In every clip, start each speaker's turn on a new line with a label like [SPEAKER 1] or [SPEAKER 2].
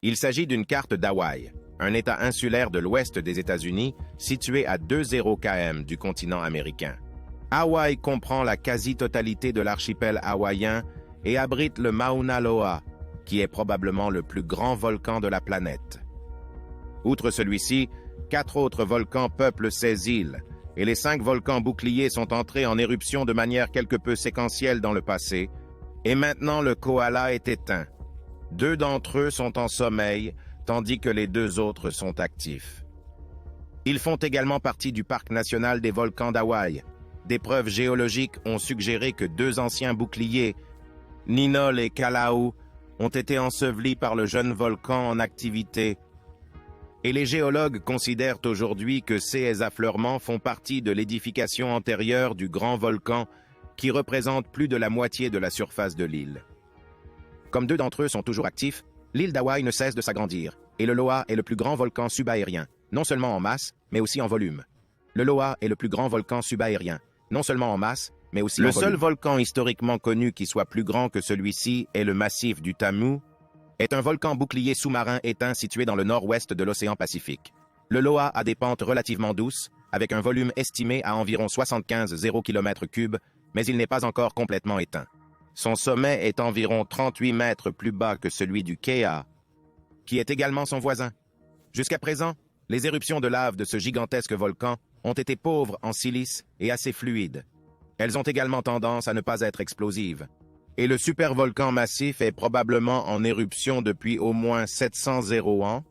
[SPEAKER 1] Il s'agit d'une carte d'Hawaï, un État insulaire de l'ouest des États-Unis situé à 20 km du continent américain. Hawaï comprend la quasi-totalité de l'archipel hawaïen et abrite le Mauna Loa, qui est probablement le plus grand volcan de la planète. Outre celui-ci, 4 autres volcans peuplent ces îles, et les 5 volcans boucliers sont entrés en éruption de manière quelque peu séquentielle dans le passé, et maintenant le koala est éteint. 2 d'entre eux sont en sommeil, tandis que les 2 autres sont actifs. Ils font également partie du parc national des volcans d'Hawaï. Des preuves géologiques ont suggéré que 2 anciens boucliers, Ninol et Kala'u, ont été ensevelis par le jeune volcan en activité. Et les géologues considèrent aujourd'hui que ces affleurements font partie de l'édification antérieure du grand volcan qui représente plus de la moitié de la surface de l'île. Comme 2 d'entre eux sont toujours actifs, l'île d'Hawaï ne cesse de s'agrandir, et le Loa est le plus grand volcan subaérien, non seulement en masse, mais aussi en volume. Le Loa est le plus grand volcan subaérien, non seulement en masse, mais aussi en volume. Le seul volcan historiquement connu qui soit plus grand que celui-ci est le massif du Tamu, est un volcan bouclier sous-marin éteint situé dans le nord-ouest de l'océan Pacifique. Le Loa a des pentes relativement douces, avec un volume estimé à environ 75 km3, mais il n'est pas encore complètement éteint. Son sommet est environ 38 mètres plus bas que celui du Kea, qui est également son voisin. Jusqu'à présent, les éruptions de lave de ce gigantesque volcan ont été pauvres en silice et assez fluides. Elles ont également tendance à ne pas être explosives. Et le supervolcan massif est probablement en éruption depuis au moins 700 ans.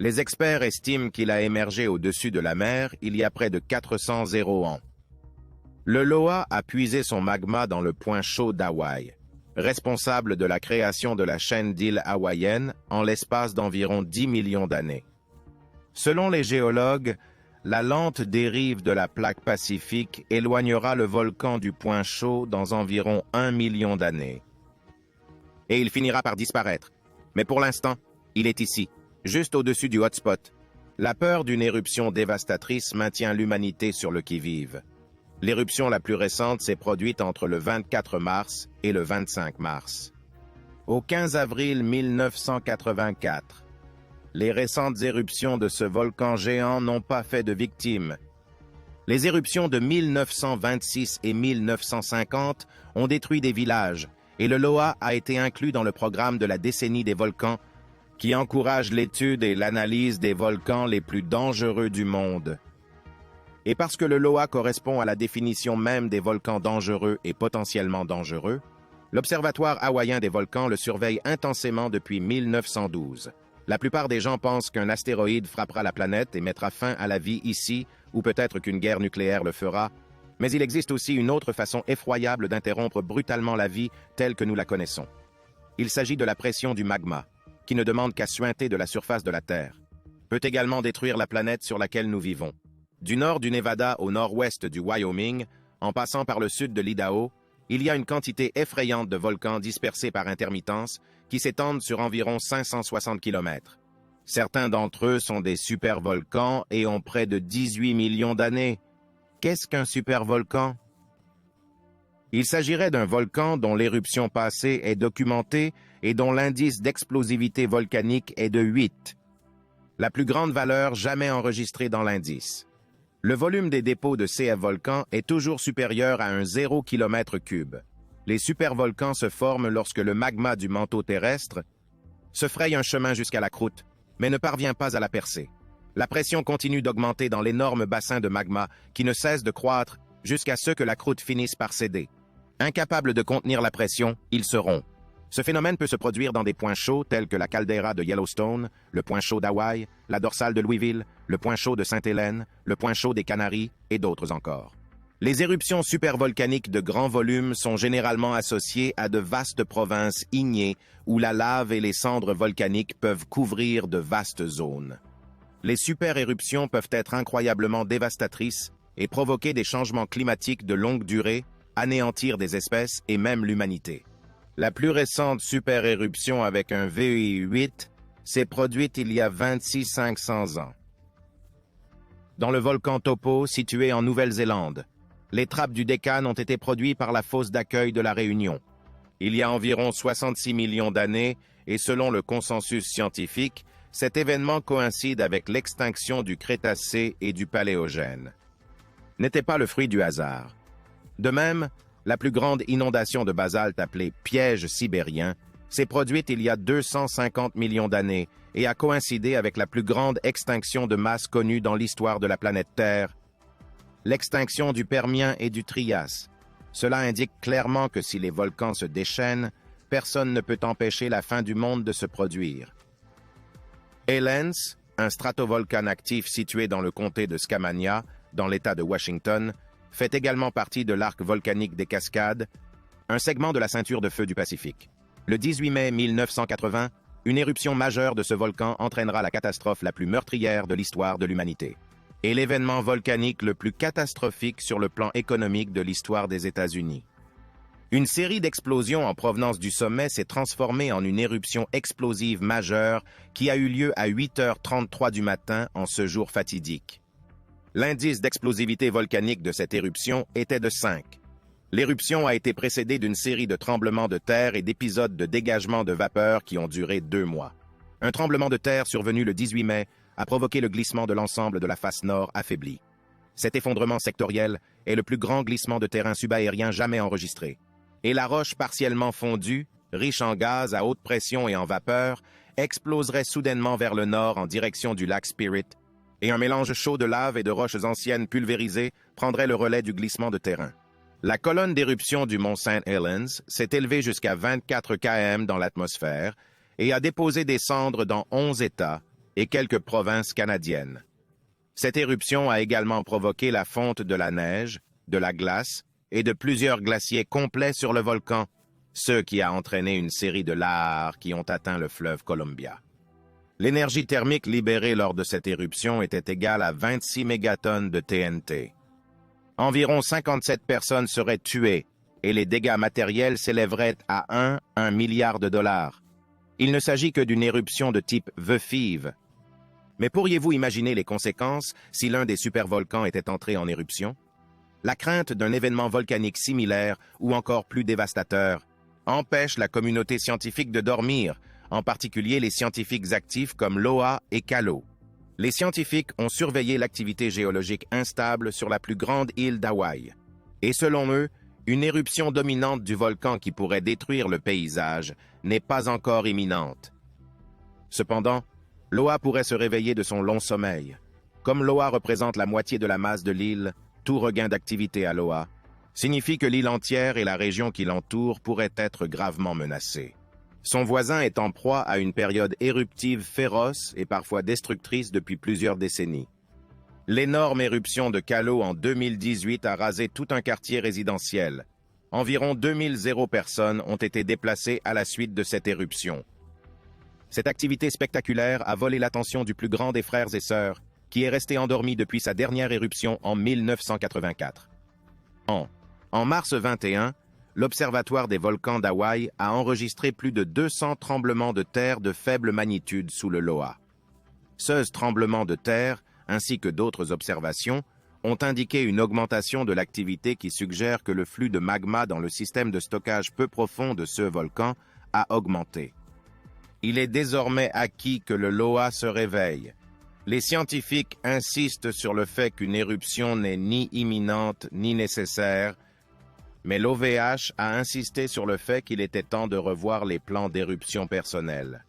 [SPEAKER 1] Les experts estiment qu'il a émergé au-dessus de la mer il y a près de 400 ans. Le Loa a puisé son magma dans le point chaud d'Hawaï, responsable de la création de la chaîne d'îles hawaïennes en l'espace d'environ 10 millions d'années. Selon les géologues, la lente dérive de la plaque pacifique éloignera le volcan du point chaud dans environ 1 million d'années. Et il finira par disparaître. Mais pour l'instant, il est ici, juste au-dessus du hotspot. La peur d'une éruption dévastatrice maintient l'humanité sur le qui-vive. L'éruption la plus récente s'est produite entre le 24 mars et le 25 mars. Au 15 avril 1984, les récentes éruptions de ce volcan géant n'ont pas fait de victimes. Les éruptions de 1926 et 1950 ont détruit des villages, et le Loa a été inclus dans le programme de la décennie des volcans, qui encourage l'étude et l'analyse des volcans les plus dangereux du monde. Et parce que le Loa correspond à la définition même des volcans dangereux et potentiellement dangereux, l'Observatoire hawaïen des volcans le surveille intensément depuis 1912. La plupart des gens pensent qu'un astéroïde frappera la planète et mettra fin à la vie ici, ou peut-être qu'une guerre nucléaire le fera, mais il existe aussi une autre façon effroyable d'interrompre brutalement la vie telle que nous la connaissons. Il s'agit de la pression du magma, qui ne demande qu'à suinter de la surface de la Terre. Peut également détruire la planète sur laquelle nous vivons. Du nord du Nevada au nord-ouest du Wyoming, en passant par le sud de l'Idaho, il y a une quantité effrayante de volcans dispersés par intermittence qui s'étendent sur environ 560 km. Certains d'entre eux sont des supervolcans et ont près de 18 millions d'années. Qu'est-ce qu'un supervolcan? Il s'agirait d'un volcan dont l'éruption passée est documentée et dont l'indice d'explosivité volcanique est de 8. La plus grande valeur jamais enregistrée dans l'indice. Le volume des dépôts de CF volcans est toujours supérieur à un 0 km3. Les supervolcans se forment lorsque le magma du manteau terrestre se fraye un chemin jusqu'à la croûte, mais ne parvient pas à la percer. La pression continue d'augmenter dans l'énorme bassin de magma qui ne cesse de croître jusqu'à ce que la croûte finisse par céder. Incapable de contenir la pression, il se rompt. Ce phénomène peut se produire dans des points chauds tels que la caldeira de Yellowstone, le point chaud d'Hawaï, la dorsale de Louisville, le point chaud de Sainte-Hélène, le point chaud des Canaries et d'autres encore. Les éruptions supervolcaniques de grand volume sont généralement associées à de vastes provinces ignées où la lave et les cendres volcaniques peuvent couvrir de vastes zones. Les super-éruptions peuvent être incroyablement dévastatrices et provoquer des changements climatiques de longue durée, anéantir des espèces et même l'humanité. La plus récente super-éruption avec un VEI 8 s'est produite il y a 500 ans. Dans le volcan Topo, situé en Nouvelle-Zélande, les trappes du Deccan ont été produites par la fosse d'accueil de la Réunion. Il y a environ 66 millions d'années, et selon le consensus scientifique, cet événement coïncide avec l'extinction du Crétacé et du Paléogène. N'était pas le fruit du hasard. De même, la plus grande inondation de basalte appelée piège sibérien s'est produite il y a 250 millions d'années et a coïncidé avec la plus grande extinction de masse connue dans l'histoire de la planète Terre, l'extinction du Permien et du Trias. Cela indique clairement que si les volcans se déchaînent, personne ne peut empêcher la fin du monde de se produire. Helens, un stratovolcan actif situé dans le comté de Skamania, dans l'État de Washington, fait également partie de l'arc volcanique des Cascades, un segment de la ceinture de feu du Pacifique. Le 18 mai 1980, une éruption majeure de ce volcan entraînera la catastrophe la plus meurtrière de l'histoire de l'humanité, et l'événement volcanique le plus catastrophique sur le plan économique de l'histoire des États-Unis. Une série d'explosions en provenance du sommet s'est transformée en une éruption explosive majeure qui a eu lieu à 8h33 du matin en ce jour fatidique. L'indice d'explosivité volcanique de cette éruption était de 5. L'éruption a été précédée d'une série de tremblements de terre et d'épisodes de dégagement de vapeur qui ont duré 2 mois. Un tremblement de terre survenu le 18 mai a provoqué le glissement de l'ensemble de la face nord affaiblie. Cet effondrement sectoriel est le plus grand glissement de terrain subaérien jamais enregistré. Et la roche partiellement fondue, riche en gaz à haute pression et en vapeur, exploserait soudainement vers le nord en direction du lac Spirit, et un mélange chaud de lave et de roches anciennes pulvérisées prendrait le relais du glissement de terrain. La colonne d'éruption du mont St. Helens s'est élevée jusqu'à 24 km dans l'atmosphère et a déposé des cendres dans 11 États et quelques provinces canadiennes. Cette éruption a également provoqué la fonte de la neige, de la glace et de plusieurs glaciers complets sur le volcan, ce qui a entraîné une série de lahares qui ont atteint le fleuve Columbia. L'énergie thermique libérée lors de cette éruption était égale à 26 mégatonnes de TNT. Environ 57 personnes seraient tuées et les dégâts matériels s'élèveraient à 1 milliard de dollars. Il ne s'agit que d'une éruption de type Vefive. Mais pourriez-vous imaginer les conséquences si l'un des supervolcans était entré en éruption? La crainte d'un événement volcanique similaire ou encore plus dévastateur empêche la communauté scientifique de dormir, en particulier les scientifiques actifs comme Loa et Calo. Les scientifiques ont surveillé l'activité géologique instable sur la plus grande île d'Hawaï. Et selon eux, une éruption dominante du volcan qui pourrait détruire le paysage n'est pas encore imminente. Cependant, Loa pourrait se réveiller de son long sommeil. Comme Loa représente la moitié de la masse de l'île, tout regain d'activité à Loa signifie que l'île entière et la région qui l'entoure pourraient être gravement menacées. Son voisin est en proie à une période éruptive féroce et parfois destructrice depuis plusieurs décennies. L'énorme éruption de Calo en 2018 a rasé tout un quartier résidentiel. Environ 2000 personnes ont été déplacées à la suite de cette éruption. Cette activité spectaculaire a volé l'attention du plus grand des frères et sœurs, qui est resté endormi depuis sa dernière éruption en 1984. En mars 21, l'Observatoire des volcans d'Hawaï a enregistré plus de 200 tremblements de terre de faible magnitude sous le Loa. Ces tremblements de terre, ainsi que d'autres observations, ont indiqué une augmentation de l'activité qui suggère que le flux de magma dans le système de stockage peu profond de ce volcan a augmenté. Il est désormais acquis que le Loa se réveille. Les scientifiques insistent sur le fait qu'une éruption n'est ni imminente ni nécessaire, mais l'OVH a insisté sur le fait qu'il était temps de revoir les plans d'éruption personnels.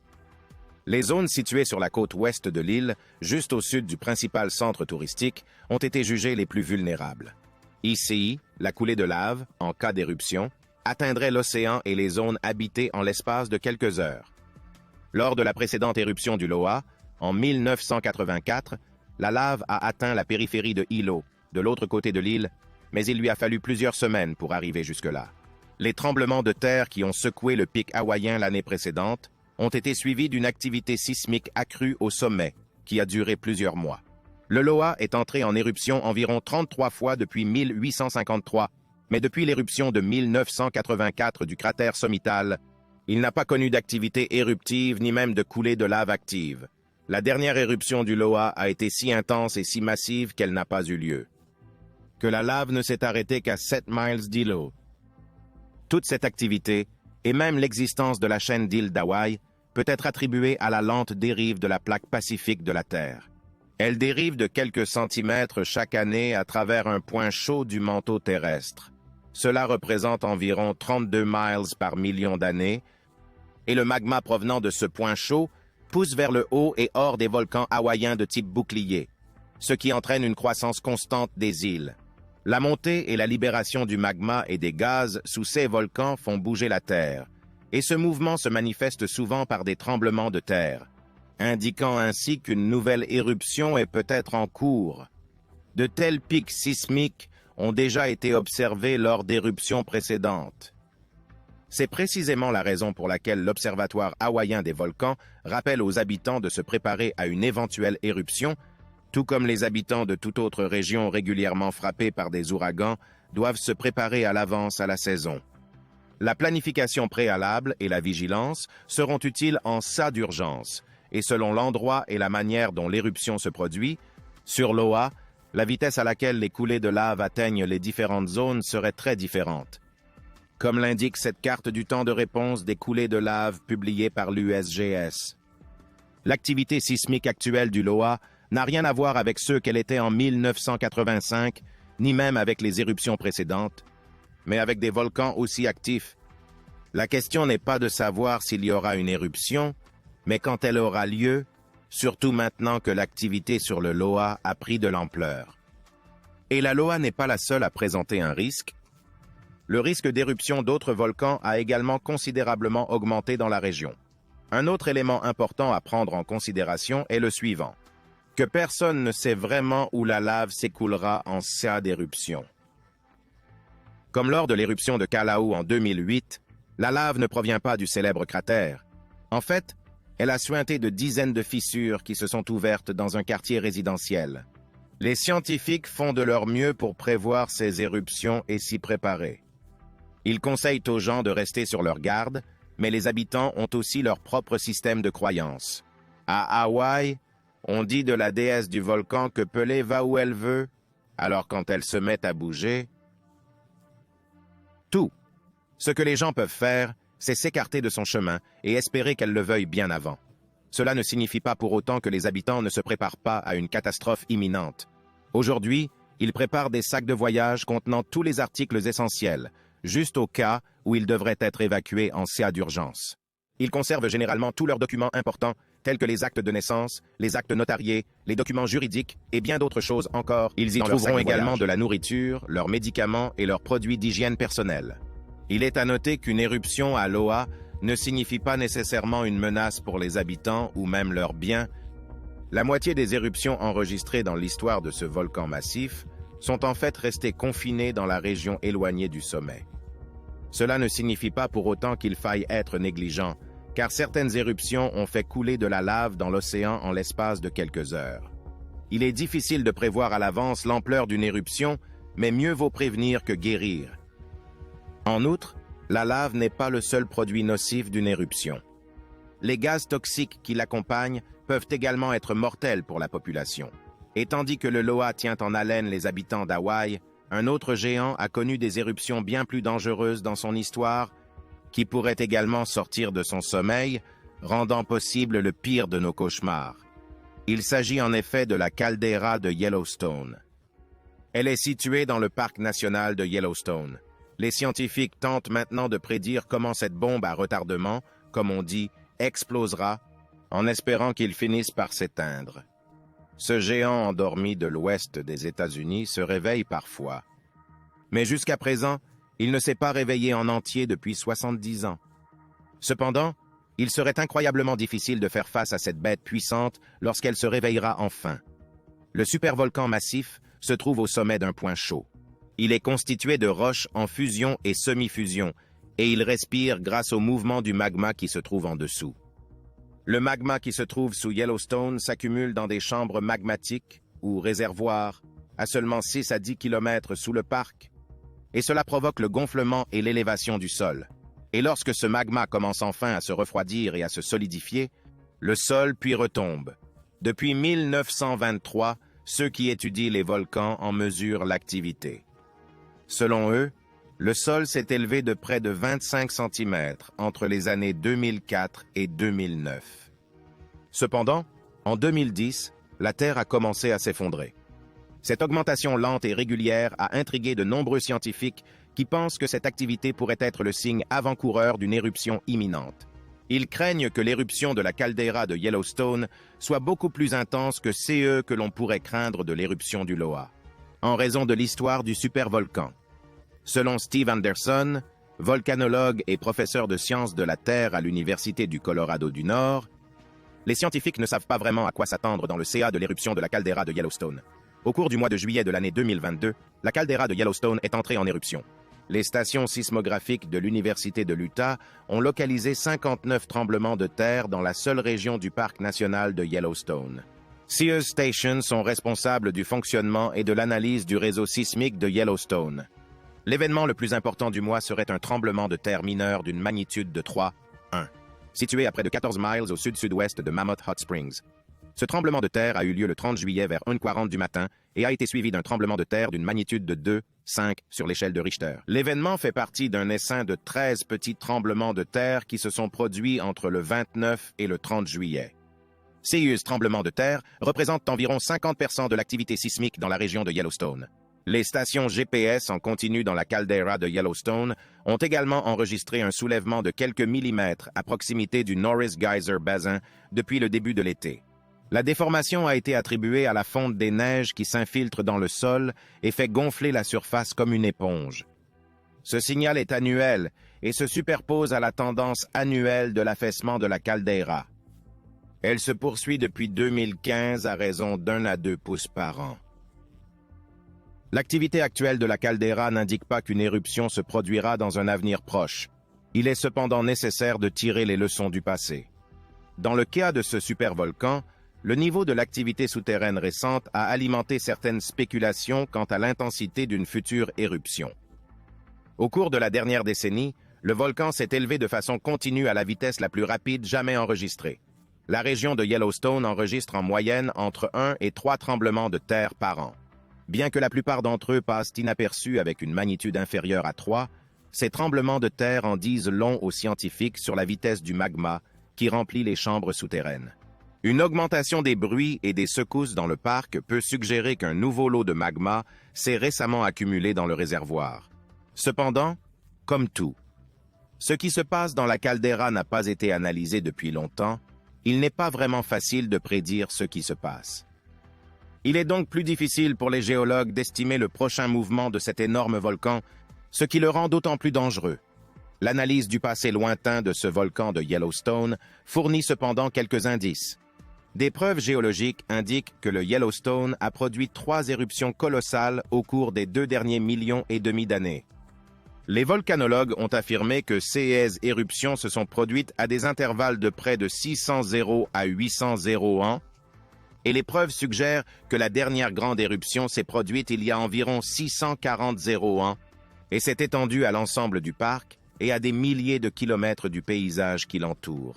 [SPEAKER 1] Les zones situées sur la côte ouest de l'île, juste au sud du principal centre touristique, ont été jugées les plus vulnérables. Ici, la coulée de lave, en cas d'éruption, atteindrait l'océan et les zones habitées en l'espace de quelques heures. Lors de la précédente éruption du Loa, en 1984, la lave a atteint la périphérie de Hilo, de l'autre côté de l'île, mais il lui a fallu plusieurs semaines pour arriver jusque-là. Les tremblements de terre qui ont secoué le pic hawaïen l'année précédente ont été suivis d'une activité sismique accrue au sommet, qui a duré plusieurs mois. Le Loa est entré en éruption environ 33 fois depuis 1853, mais depuis l'éruption de 1984 du cratère sommital, il n'a pas connu d'activité éruptive ni même de coulée de lave active. La dernière éruption du Loa a été si intense et si massive qu'elle n'a pas eu lieu. Que la lave ne s'est arrêtée qu'à 7 miles d'Hilo. Toute cette activité, et même l'existence de la chaîne d'îles d'Hawaï, peut être attribuée à la lente dérive de la plaque pacifique de la Terre. Elle dérive de quelques centimètres chaque année à travers un point chaud du manteau terrestre. Cela représente environ 32 miles par million d'années, et le magma provenant de ce point chaud pousse vers le haut et hors des volcans hawaïens de type bouclier, ce qui entraîne une croissance constante des îles. La montée et la libération du magma et des gaz sous ces volcans font bouger la Terre, et ce mouvement se manifeste souvent par des tremblements de terre, indiquant ainsi qu'une nouvelle éruption est peut-être en cours. De tels pics sismiques ont déjà été observés lors d'éruptions précédentes. C'est précisément la raison pour laquelle l'Observatoire hawaïen des volcans rappelle aux habitants de se préparer à une éventuelle éruption, tout comme les habitants de toute autre région régulièrement frappée par des ouragans doivent se préparer à l'avance à la saison. La planification préalable et la vigilance seront utiles en cas d'urgence, et selon l'endroit et la manière dont l'éruption se produit, sur l'Oa, la vitesse à laquelle les coulées de lave atteignent les différentes zones serait très différente. Comme l'indique cette carte du temps de réponse des coulées de lave publiée par l'USGS. L'activité sismique actuelle du Loa n'a rien à voir avec ce qu'elle était en 1985, ni même avec les éruptions précédentes, mais avec des volcans aussi actifs. La question n'est pas de savoir s'il y aura une éruption, mais quand elle aura lieu, surtout maintenant que l'activité sur le Loa a pris de l'ampleur. Et la Loa n'est pas la seule à présenter un risque. Le risque d'éruption d'autres volcans a également considérablement augmenté dans la région. Un autre élément important à prendre en considération est le suivant, que personne ne sait vraiment où la lave s'écoulera en cas d'éruption. Comme lors de l'éruption de Kalaʻu en 2008, la lave ne provient pas du célèbre cratère. En fait, elle a suinté de dizaines de fissures qui se sont ouvertes dans un quartier résidentiel. Les scientifiques font de leur mieux pour prévoir ces éruptions et s'y préparer. Ils conseillent aux gens de rester sur leur garde, mais les habitants ont aussi leur propre système de croyance. À Hawaï, on dit de la déesse du volcan que Pelé va où elle veut, alors quand elle se met à bouger... Tout. Ce que les gens peuvent faire, c'est s'écarter de son chemin et espérer qu'elle le veuille bien avant. Cela ne signifie pas pour autant que les habitants ne se préparent pas à une catastrophe imminente. Aujourd'hui, ils préparent des sacs de voyage contenant tous les articles essentiels, juste au cas où ils devraient être évacués en cas d'urgence. Ils conservent généralement tous leurs documents importants, tels que les actes de naissance, les actes notariés, les documents juridiques et bien d'autres choses encore. Ils y trouveront également de la nourriture, leurs médicaments et leurs produits d'hygiène personnelle. Il est à noter qu'une éruption à Loa ne signifie pas nécessairement une menace pour les habitants ou même leurs biens. La moitié des éruptions enregistrées dans l'histoire de ce volcan massif sont en fait restées confinées dans la région éloignée du sommet. Cela ne signifie pas pour autant qu'il faille être négligent, car certaines éruptions ont fait couler de la lave dans l'océan en l'espace de quelques heures. Il est difficile de prévoir à l'avance l'ampleur d'une éruption, mais mieux vaut prévenir que guérir. En outre, la lave n'est pas le seul produit nocif d'une éruption. Les gaz toxiques qui l'accompagnent peuvent également être mortels pour la population. Et tandis que le Loa tient en haleine les habitants d'Hawaï, un autre géant a connu des éruptions bien plus dangereuses dans son histoire, qui pourraient également sortir de son sommeil, rendant possible le pire de nos cauchemars. Il s'agit en effet de la caldeira de Yellowstone. Elle est située dans le parc national de Yellowstone. Les scientifiques tentent maintenant de prédire comment cette bombe à retardement, comme on dit, explosera, en espérant qu'il finisse par s'éteindre. Ce géant endormi de l'ouest des États-Unis se réveille parfois. Mais jusqu'à présent, il ne s'est pas réveillé en entier depuis 70 ans. Cependant, il serait incroyablement difficile de faire face à cette bête puissante lorsqu'elle se réveillera enfin. Le supervolcan massif se trouve au sommet d'un point chaud. Il est constitué de roches en fusion et semi-fusion, et il respire grâce au mouvement du magma qui se trouve en dessous. Le magma qui se trouve sous Yellowstone s'accumule dans des chambres magmatiques, ou réservoirs, à seulement 6 à 10 km sous le parc, et cela provoque le gonflement et l'élévation du sol. Et lorsque ce magma commence enfin à se refroidir et à se solidifier, le sol puis retombe. Depuis 1923, ceux qui étudient les volcans en mesurent l'activité. Selon eux, Le sol s'est élevé de près de 25 cm entre les années 2004 et 2009. Cependant, en 2010, la Terre a commencé à s'effondrer. Cette augmentation lente et régulière a intrigué de nombreux scientifiques qui pensent que cette activité pourrait être le signe avant-coureur d'une éruption imminente. Ils craignent que l'éruption de la caldeira de Yellowstone soit beaucoup plus intense que que l'on pourrait craindre de l'éruption du Loa, en raison de l'histoire du supervolcan. Selon Steve Anderson, volcanologue et professeur de sciences de la Terre à l'Université du Colorado du Nord, les scientifiques ne savent pas vraiment à quoi s'attendre dans le CA de l'éruption de la caldeira de Yellowstone. Au cours du mois de juillet de l'année 2022, la caldeira de Yellowstone est entrée en éruption. Les stations sismographiques de l'Université de l'Utah ont localisé 59 tremblements de terre dans la seule région du parc national de Yellowstone. Sears Station sont responsables du fonctionnement et de l'analyse du réseau sismique de Yellowstone. L'événement le plus important du mois serait un tremblement de terre mineur d'une magnitude de 3,1, situé à près de 14 miles au sud-sud-ouest de Mammoth Hot Springs. Ce tremblement de terre a eu lieu le 30 juillet vers 1h40 du matin et a été suivi d'un tremblement de terre d'une magnitude de 2,5 sur l'échelle de Richter. L'événement fait partie d'un essaim de 13 petits tremblements de terre qui se sont produits entre le 29 et le 30 juillet. Ces tremblements de terre représentent environ 50% de l'activité sismique dans la région de Yellowstone. Les stations GPS en continu dans la caldeira de Yellowstone ont également enregistré un soulèvement de quelques millimètres à proximité du Norris Geyser Basin depuis le début de l'été. La déformation a été attribuée à la fonte des neiges qui s'infiltre dans le sol et fait gonfler la surface comme une éponge. Ce signal est annuel et se superpose à la tendance annuelle de l'affaissement de la caldeira. Elle se poursuit depuis 2015 à raison d'1 à 2 pouces par an. L'activité actuelle de la caldeira n'indique pas qu'une éruption se produira dans un avenir proche. Il est cependant nécessaire de tirer les leçons du passé. Dans le cas de ce supervolcan, le niveau de l'activité souterraine récente a alimenté certaines spéculations quant à l'intensité d'une future éruption. Au cours de la dernière décennie, le volcan s'est élevé de façon continue à la vitesse la plus rapide jamais enregistrée. La région de Yellowstone enregistre en moyenne entre 1 et 3 tremblements de terre par an. Bien que la plupart d'entre eux passent inaperçus avec une magnitude inférieure à 3, ces tremblements de terre en disent long aux scientifiques sur la vitesse du magma qui remplit les chambres souterraines. Une augmentation des bruits et des secousses dans le parc peut suggérer qu'un nouveau lot de magma s'est récemment accumulé dans le réservoir. Cependant, comme tout, ce qui se passe dans la caldeira n'a pas été analysé depuis longtemps, il n'est pas vraiment facile de prédire ce qui se passe. Il est donc plus difficile pour les géologues d'estimer le prochain mouvement de cet énorme volcan, ce qui le rend d'autant plus dangereux. L'analyse du passé lointain de ce volcan de Yellowstone fournit cependant quelques indices. Des preuves géologiques indiquent que le Yellowstone a produit 3 éruptions colossales au cours des 2 derniers millions et demi d'années. Les volcanologues ont affirmé que ces éruptions se sont produites à des intervalles de près de 600 à 800 ans, et les preuves suggèrent que la dernière grande éruption s'est produite il y a environ 640 ans et s'est étendue à l'ensemble du parc et à des milliers de kilomètres du paysage qui l'entoure.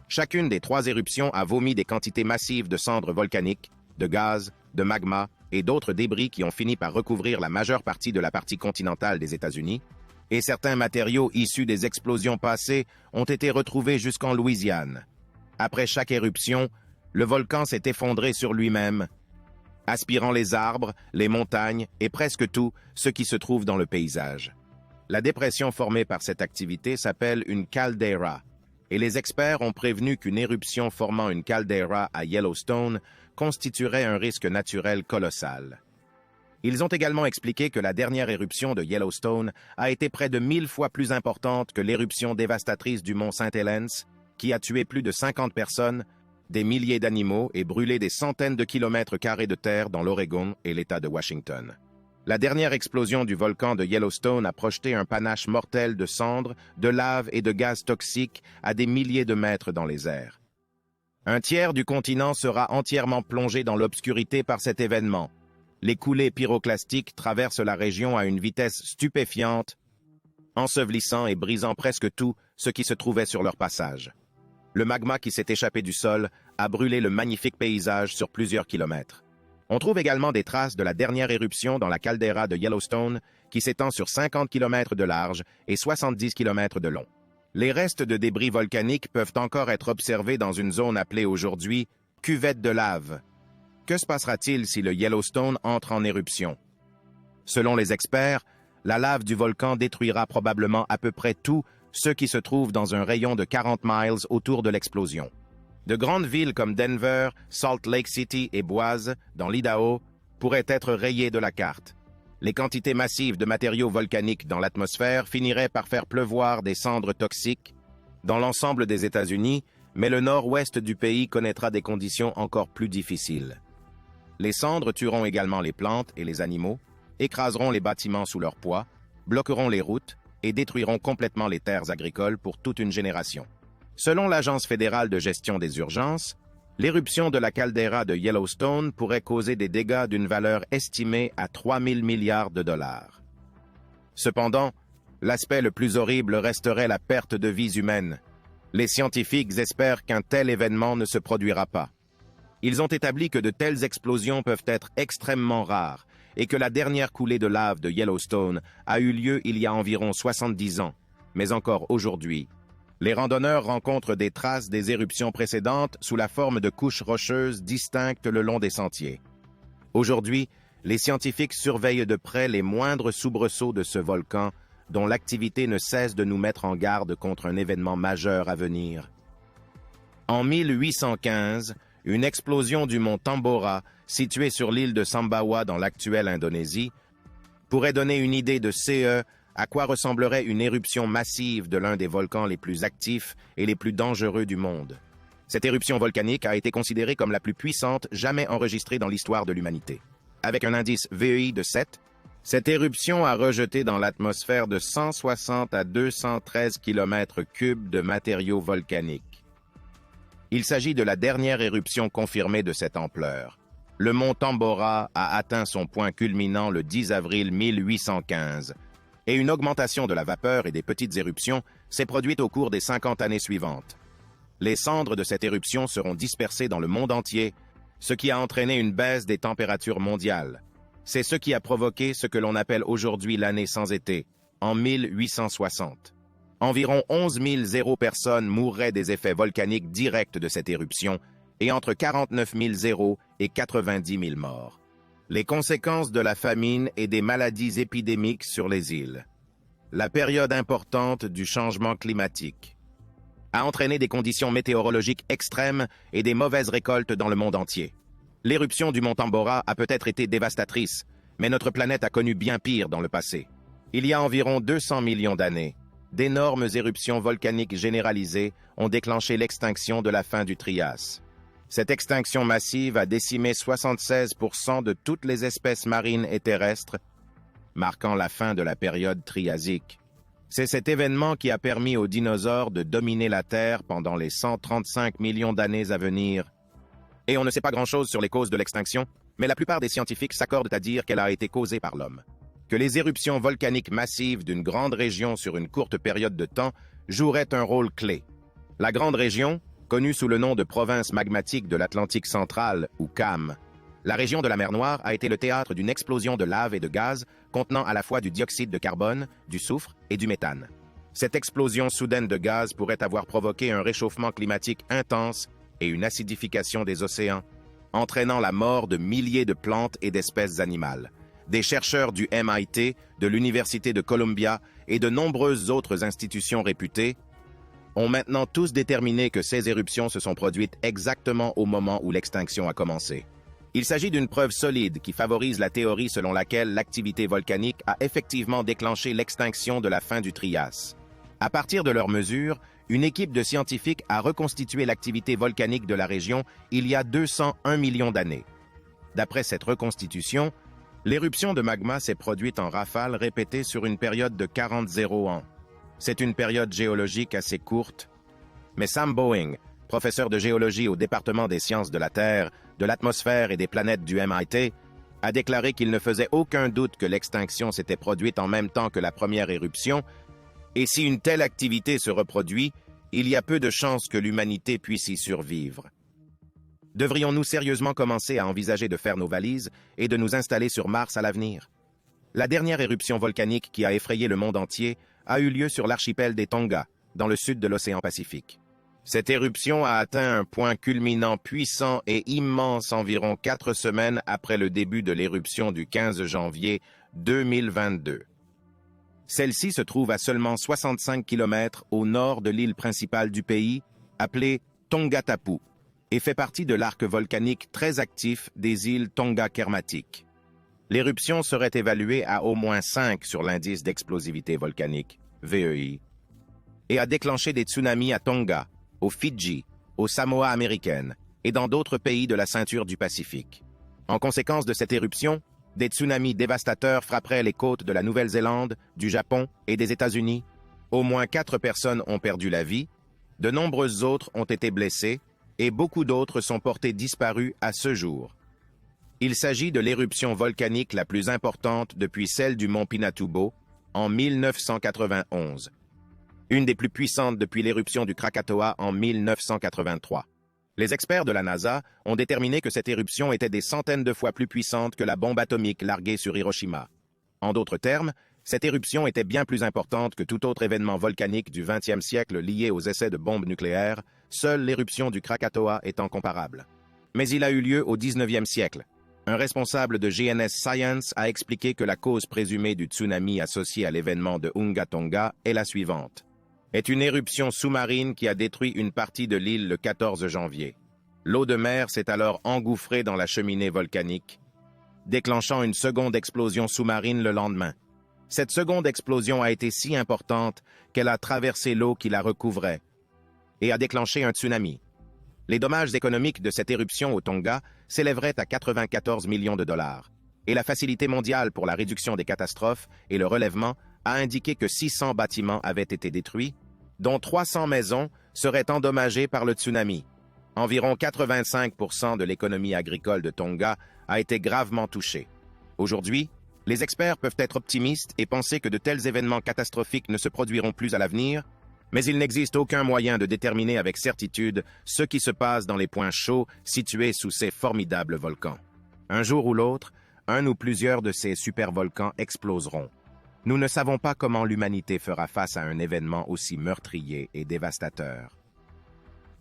[SPEAKER 1] Chacune des 3 éruptions a vomi des quantités massives de cendres volcaniques, de gaz, de magma et d'autres débris qui ont fini par recouvrir la majeure partie de la partie continentale des États-Unis, et certains matériaux issus des explosions passées ont été retrouvés jusqu'en Louisiane. Après chaque éruption, le volcan s'est effondré sur lui-même, aspirant les arbres, les montagnes et presque tout ce qui se trouve dans le paysage. La dépression formée par cette activité s'appelle une caldeira, et les experts ont prévenu qu'une éruption formant une caldeira à Yellowstone constituerait un risque naturel colossal. Ils ont également expliqué que la dernière éruption de Yellowstone a été près de 1000 fois plus importante que l'éruption dévastatrice du mont St. Helens, qui a tué plus de 50 personnes, des milliers d'animaux et brûlé des centaines de kilomètres carrés de terre dans l'Oregon et l'État de Washington. La dernière explosion du volcan de Yellowstone a projeté un panache mortel de cendres, de lave et de gaz toxiques à des milliers de mètres dans les airs. Un tiers du continent sera entièrement plongé dans l'obscurité par cet événement. Les coulées pyroclastiques traversent la région à une vitesse stupéfiante, ensevelissant et brisant presque tout ce qui se trouvait sur leur passage. Le magma qui s'est échappé du sol a brûlé le magnifique paysage sur plusieurs kilomètres. On trouve également des traces de la dernière éruption dans la caldeira de Yellowstone, qui s'étend sur 50 km de large et 70 km de long. Les restes de débris volcaniques peuvent encore être observés dans une zone appelée aujourd'hui cuvette de lave. Que se passera-t-il si le Yellowstone entre en éruption? Selon les experts, la lave du volcan détruira probablement à peu près tout ce qui se trouve dans un rayon de 40 miles autour de l'explosion. De grandes villes comme Denver, Salt Lake City et Boise, dans l'Idaho, pourraient être rayées de la carte. Les quantités massives de matériaux volcaniques dans l'atmosphère finiraient par faire pleuvoir des cendres toxiques dans l'ensemble des États-Unis, mais le nord-ouest du pays connaîtra des conditions encore plus difficiles. Les cendres tueront également les plantes et les animaux, écraseront les bâtiments sous leur poids, bloqueront les routes et détruiront complètement les terres agricoles pour toute une génération. Selon l'Agence fédérale de gestion des urgences, l'éruption de la caldeira de Yellowstone pourrait causer des dégâts d'une valeur estimée à 3 000 milliards de dollars. Cependant, l'aspect le plus horrible resterait la perte de vies humaines. Les scientifiques espèrent qu'un tel événement ne se produira pas. Ils ont établi que de telles explosions peuvent être extrêmement rares et que la dernière coulée de lave de Yellowstone a eu lieu il y a environ 70 ans, mais encore aujourd'hui, les randonneurs rencontrent des traces des éruptions précédentes sous la forme de couches rocheuses distinctes le long des sentiers. Aujourd'hui, les scientifiques surveillent de près les moindres soubresauts de ce volcan, dont l'activité ne cesse de nous mettre en garde contre un événement majeur à venir. En 1815, une explosion du mont Tambora, situé sur l'île de Sumbawa dans l'actuelle Indonésie, pourrait donner une idée de à quoi ressemblerait une éruption massive de l'un des volcans les plus actifs et les plus dangereux du monde. Cette éruption volcanique a été considérée comme la plus puissante jamais enregistrée dans l'histoire de l'humanité. Avec un indice VEI de 7, cette éruption a rejeté dans l'atmosphère de 160 à 213 km3 de matériaux volcaniques. Il s'agit de la dernière éruption confirmée de cette ampleur. Le mont Tambora a atteint son point culminant le 10 avril 1815, et une augmentation de la vapeur et des petites éruptions s'est produite au cours des 50 années suivantes. Les cendres de cette éruption seront dispersées dans le monde entier, ce qui a entraîné une baisse des températures mondiales. C'est ce qui a provoqué ce que l'on appelle aujourd'hui l'année sans été, en 1860. Environ 11 000 personnes mourraient des effets volcaniques directs de cette éruption et entre 49 000 et 90 000 morts. Les conséquences de la famine et des maladies épidémiques sur les îles. La période importante du changement climatique a entraîné des conditions météorologiques extrêmes et des mauvaises récoltes dans le monde entier. L'éruption du mont Tambora a peut-être été dévastatrice, mais notre planète a connu bien pire dans le passé. Il y a environ 200 millions d'années, d'énormes éruptions volcaniques généralisées ont déclenché l'extinction de la fin du Trias. Cette extinction massive a décimé 76% de toutes les espèces marines et terrestres, marquant la fin de la période triasique. C'est cet événement qui a permis aux dinosaures de dominer la Terre pendant les 135 millions d'années à venir. Et on ne sait pas grand-chose sur les causes de l'extinction, mais la plupart des scientifiques s'accordent à dire qu'elle a été causée par l'homme. Que les éruptions volcaniques massives d'une grande région sur une courte période de temps joueraient un rôle clé. La grande région, connue sous le nom de province magmatique de l'Atlantique central, ou CAM. La région de la mer Noire a été le théâtre d'une explosion de lave et de gaz contenant à la fois du dioxyde de carbone, du soufre et du méthane. Cette explosion soudaine de gaz pourrait avoir provoqué un réchauffement climatique intense et une acidification des océans, entraînant la mort de milliers de plantes et d'espèces animales. Des chercheurs du MIT, de l'Université de Columbia et de nombreuses autres institutions réputées ont maintenant tous déterminé que ces éruptions se sont produites exactement au moment où l'extinction a commencé. Il s'agit d'une preuve solide qui favorise la théorie selon laquelle l'activité volcanique a effectivement déclenché l'extinction de la fin du Trias. À partir de leurs mesures, une équipe de scientifiques a reconstitué l'activité volcanique de la région il y a 201 millions d'années. D'après cette reconstitution, l'éruption de magma s'est produite en rafales répétées sur une période de 40 ans. C'est une période géologique assez courte, mais Sam Boeing, professeur de géologie au département des sciences de la Terre, de l'atmosphère et des planètes du MIT, a déclaré qu'il ne faisait aucun doute que l'extinction s'était produite en même temps que la première éruption, et si une telle activité se reproduit, il y a peu de chances que l'humanité puisse y survivre. Devrions-nous sérieusement commencer à envisager de faire nos valises et de nous installer sur Mars à l'avenir? La dernière éruption volcanique qui a effrayé le monde entier a eu lieu sur l'archipel des Tonga, dans le sud de l'océan Pacifique. Cette éruption a atteint un point culminant puissant et immense environ 4 semaines après le début de l'éruption du 15 janvier 2022. Celle-ci se trouve à seulement 65 km au nord de l'île principale du pays, appelée Tongatapu, et fait partie de l'arc volcanique très actif des îles Tonga kermatiques. L'éruption serait évaluée à au moins 5 sur l'indice d'explosivité volcanique, VEI, et a déclenché des tsunamis à Tonga, aux Fidji, aux Samoa américaines et dans d'autres pays de la ceinture du Pacifique. En conséquence de cette éruption, des tsunamis dévastateurs frapperaient les côtes de la Nouvelle-Zélande, du Japon et des États-Unis. Au moins 4 personnes ont perdu la vie, de nombreuses autres ont été blessées et beaucoup d'autres sont portées disparues à ce jour. Il s'agit de l'éruption volcanique la plus importante depuis celle du mont Pinatubo en 1991. Une des plus puissantes depuis l'éruption du Krakatoa en 1983. Les experts de la NASA ont déterminé que cette éruption était des centaines de fois plus puissante que la bombe atomique larguée sur Hiroshima. En d'autres termes, cette éruption était bien plus importante que tout autre événement volcanique du XXe siècle lié aux essais de bombes nucléaires, seule l'éruption du Krakatoa étant comparable. Mais il a eu lieu au XIXe siècle. Un responsable de GNS Science a expliqué que la cause présumée du tsunami associé à l'événement de Unga Tonga est la suivante. Est une éruption sous-marine qui a détruit une partie de l'île le 14 janvier. L'eau de mer s'est alors engouffrée dans la cheminée volcanique, déclenchant une seconde explosion sous-marine le lendemain. Cette seconde explosion a été si importante qu'elle a traversé l'eau qui la recouvrait et a déclenché un tsunami. Les dommages économiques de cette éruption au Tonga s'élèveraient à 94 millions de dollars. Et la Facilité mondiale pour la réduction des catastrophes et le relèvement a indiqué que 600 bâtiments avaient été détruits, dont 300 maisons seraient endommagées par le tsunami. Environ 85% de l'économie agricole de Tonga a été gravement touchée. Aujourd'hui, les experts peuvent être optimistes et penser que de tels événements catastrophiques ne se produiront plus à l'avenir, mais il n'existe aucun moyen de déterminer avec certitude ce qui se passe dans les points chauds situés sous ces formidables volcans. Un jour ou l'autre, un ou plusieurs de ces supervolcans exploseront. Nous ne savons pas comment l'humanité fera face à un événement aussi meurtrier et dévastateur.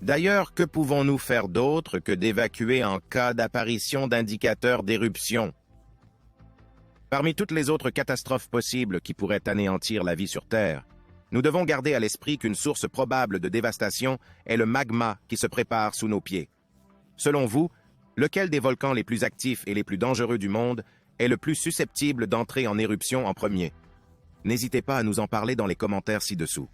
[SPEAKER 1] D'ailleurs, que pouvons-nous faire d'autre que d'évacuer en cas d'apparition d'indicateurs d'éruption? Parmi toutes les autres catastrophes possibles qui pourraient anéantir la vie sur Terre, nous devons garder à l'esprit qu'une source probable de dévastation est le magma qui se prépare sous nos pieds. Selon vous, lequel des volcans les plus actifs et les plus dangereux du monde est le plus susceptible d'entrer en éruption en premier? N'hésitez pas à nous en parler dans les commentaires ci-dessous.